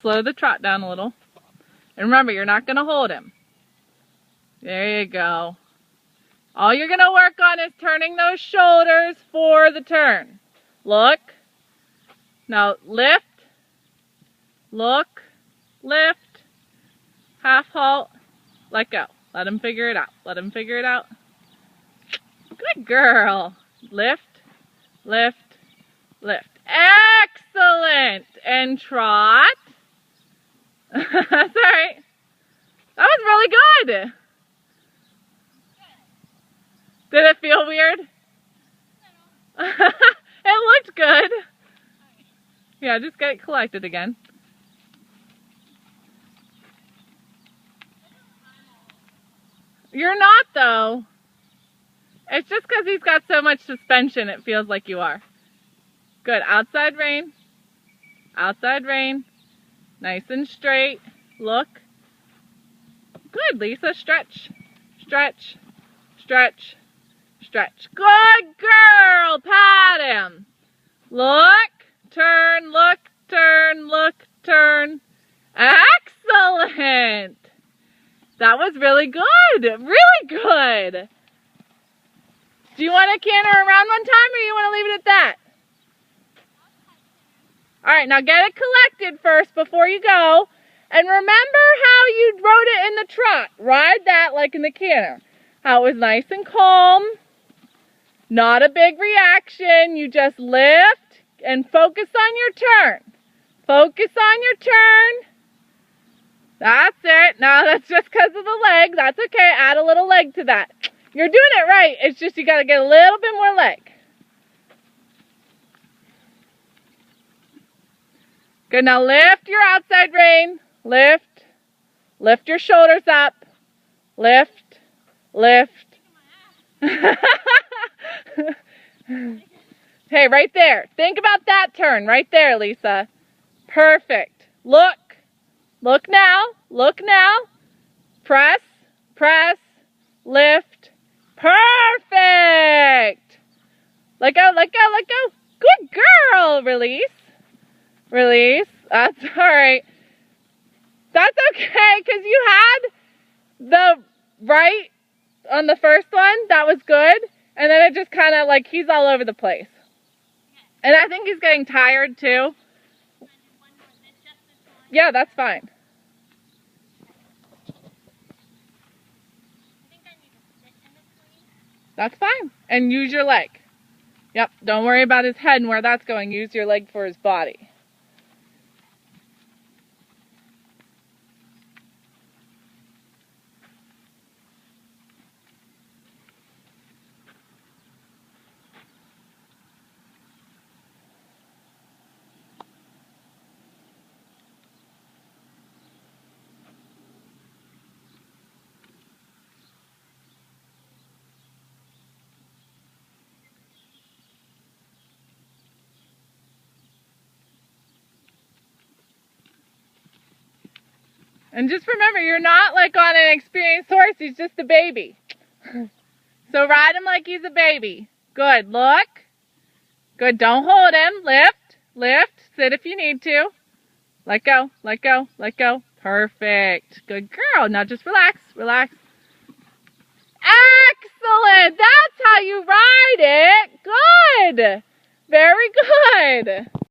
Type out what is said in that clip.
Slow the trot down a little. And remember, you're not going to hold him. There you go. All you're going to work on is turning those shoulders for the turn. Look. Now lift. Look. Lift. Half halt. Let go. Let him figure it out. Let him figure it out. Good girl. Lift. Lift. Lift. Excellent. And trot. That's all right. That was really good. Did it feel weird? It looked good. Yeah, just get it collected again. You're not, though. It's just because he's got so much suspension, it feels like you are. Good. Outside rein. Outside rein. Nice and straight. Look. Good, Lisa. Stretch. Stretch. Stretch. Stretch. Good girl. Pat him. Look. Turn. Look. Turn. Look. Turn. Excellent. That was really good. Really good. Do you want to canter around one time or you want to leave it at that? Alright, now get it collected first before you go. And remember how you rode it in the trot. Ride that like in the canter. How it was nice and calm. Not a big reaction. You just lift and focus on your turn. Focus on your turn. That's it. Now that's just because of the leg. That's okay. Add a little leg to that. You're doing it right. It's just you got to get a little bit more leg. Good. Now lift your outside rein. Lift. Lift your shoulders up. Lift. Lift. Hey, right there. Think about that turn. Right there, Lisa. Perfect. Look. Look now. Look now. Press. Press. Lift. Perfect. Let go. Let go. Let go. Good girl. Release. Release. That's all right. That's okay because you had the right on the first one. That was good. And then it just kind of like he's all over the place. And I think he's getting tired too. Yeah, that's fine. That's fine. And use your leg. Yep, don't worry about his head and where that's going. Use your leg for his body. And just remember, you're not like on an experienced horse. He's just a baby. So ride him like he's a baby. Good. Look. Good. Don't hold him. Lift. Lift. Sit if you need to. Let go. Let go. Let go. Perfect. Good girl. Now just relax. Relax. Excellent. That's how you ride it. Good. Very good.